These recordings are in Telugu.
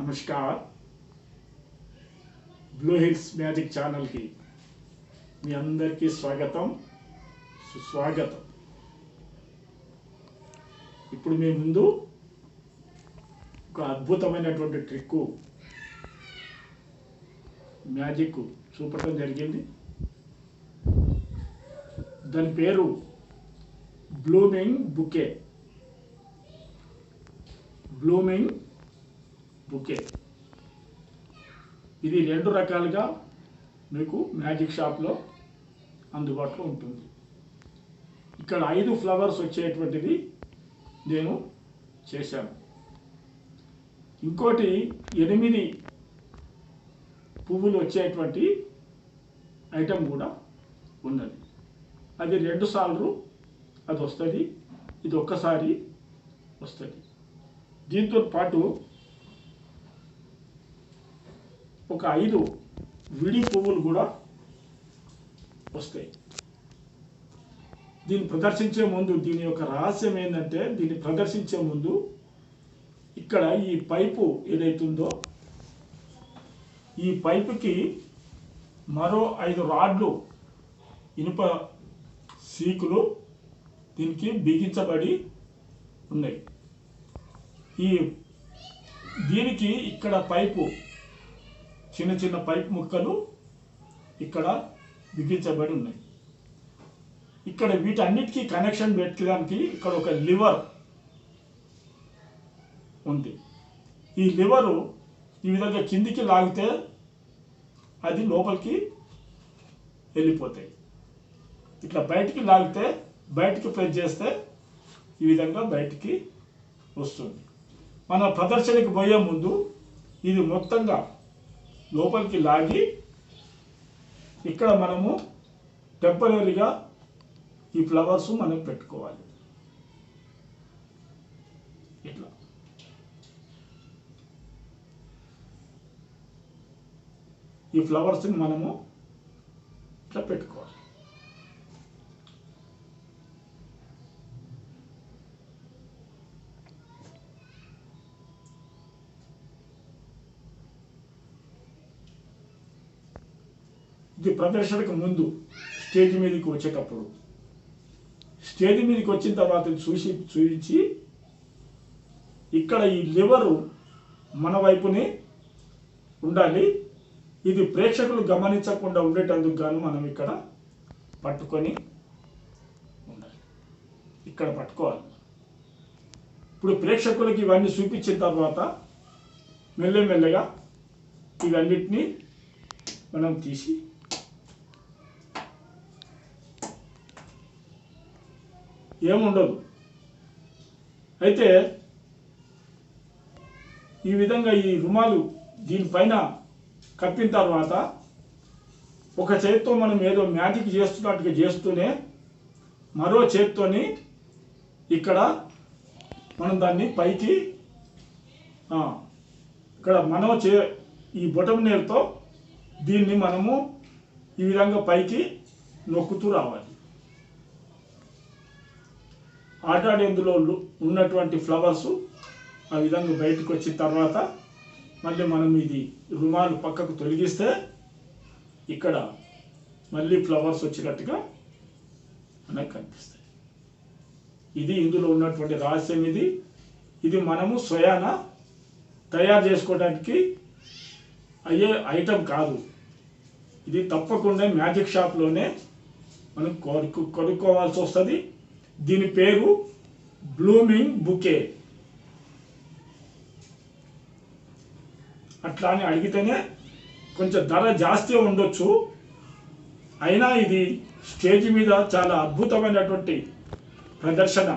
नमस्कार ब्लूहिल्स मैजिक चैनल की మీ అందరికీ స్వాగతం సుస్వాగతం। ఇప్పుడు మీ ముందు ఒక అద్భుతమైనటువంటి ట్రిక్ మ్యాజిక్ చూపడం జరిగింది। దాని పేరు బ్లూమింగ్ బుకే। బ్లూమింగ్ బుకే ఇది రెండు రకాలుగా మీకు మ్యాజిక్ షాప్లో అందుబాటులో ఉంటుంది। ఇక్కడ 5 ఫ్లవర్స్ వచ్చేటువంటిది నేను చేశాను। ఇంకోటి 8 పువ్వులు వచ్చేటువంటి ఐటమ్ కూడా ఉన్నది। అది 2 సార్లు అది వస్తుంది, ఇది ఒక్కసారి వస్తుంది। దీంతో పాటు ఒక 5 విడి పువ్వులు కూడా వస్తాయి। దీన్ని ప్రదర్శించే ముందు దీని యొక్క రహస్యం ఏంటంటే, దీన్ని ప్రదర్శించే ముందు ఇక్కడ ఈ పైపు ఏదైతుందో ఈ పైపుకి మరో 5 రాడ్లు ఇనుప సీకులు దీనికి బిగించబడి ఉన్నాయి। దీనికి ఇక్కడ పైపు చిన్న చిన్న పైప్ ముక్కలు ఇక్కడ బిగించబడి ఉన్నాయి। ఇక్కడ వీటన్నిటికీ కనెక్షన్ పెట్టడానికి ఇక్కడ ఒక లివర్ ఉంది। ఈ లివరు ఈ విధంగా కిందికి లాగితే అది లోపలికి వెళ్ళిపోతాయి, ఇట్లా బయటికి లాగితే బయటికి ప్రెస్ చేస్తే ఈ విధంగా బయటికి వస్తుంది। మన ప్రదర్శనకి పోయే ముందు ఇది మొత్తంగా లోపలికి లాగి ఇక్కడ మనము టెంపరీగా ఈ ఫ్లవర్స్ మనం పెట్టుకోవాలి। ఇట్లా ఈ ఫ్లవర్స్ని మనము ఇట్లా పెట్టుకోవాలి। ఇది ప్రదర్శనకు ముందు స్టేజ్ మీదకి వచ్చేటప్పుడు, స్టేజ్ మీదకి వచ్చిన తర్వాత చూపించి ఇక్కడ ఈ లివరు మన వైపునే ఉండాలి। ఇది ప్రేక్షకులు గమనించకుండా ఉండేటందుకు గాను మనం ఇక్కడ పట్టుకొని ఉండాలి, ఇక్కడ పట్టుకోవాలి। ఇప్పుడు ప్రేక్షకులకి ఇవన్నీ చూపించిన తర్వాత మెల్లమెల్లగా ఇవన్నిటినీ మనం తీసి ఏముండదు। అయితే ఈ విధంగా ఈ రుమాలు దీనిపైన కప్పిన తర్వాత ఒక చేత్తో మనం ఏదో మ్యాజిక్ చేస్తున్నట్టుగా చేస్తూనే మరో చేత్తోని ఇక్కడ మనం దాన్ని పైకి ఇక్కడ ఈ బొటమ్ నేర్తో దీన్ని మనము ఈ విధంగా పైకి నొక్కుతూ రావాలి। ఇందులో ఉన్నటువంటి ఫ్లవర్స్ ఆ విధంగా బయటకు వచ్చిన తర్వాత మళ్ళీ మనం ఇది రుమాలు పక్కకు తొలగిస్తే ఇక్కడ మళ్ళీ ఫ్లవర్స్ వచ్చినట్టుగా మనకు కనిపిస్తాయి। ఇది ఇందులో ఉన్నటువంటి రహస్యం। ఇది మనము స్వయాన తయారు చేసుకోవడానికి అయ్యే ఐటమ్ కాదు, ఇది తప్పకుండా మ్యాజిక్ షాప్లోనే మనం కొనుక్కోవాల్సి వస్తుంది। దీని పేరు బ్లూమింగ్ బుకే। అట్లా అని అడిగితేనే కొంచెం ధర జాస్తి ఉండొచ్చు, అయినా ఇది స్టేజ్ మీద చాలా అద్భుతమైనటువంటి ప్రదర్శన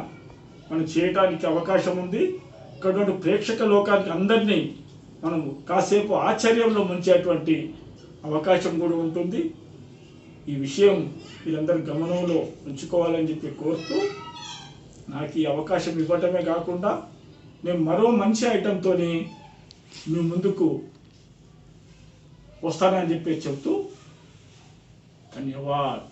మనం చేయడానికి అవకాశం ఉంది। ఇక్కడ ప్రేక్షక లోకానికి అందరినీ మనం కాసేపు ఆశ్చర్యంలో ముంచేటువంటి అవకాశం కూడా ఉంటుంది। ఈ విషయం వీరందరూ గమనంలో ఉంచుకోవాలని చెప్పి కోరుతూ, నాకు ఈ అవకాశం ఇవ్వటమే కాకుండా నేను మరో మంచి ఐటెంతో మీ ముందుకు వస్తానని చెప్పి చెప్తూ ధన్యవాదాలు।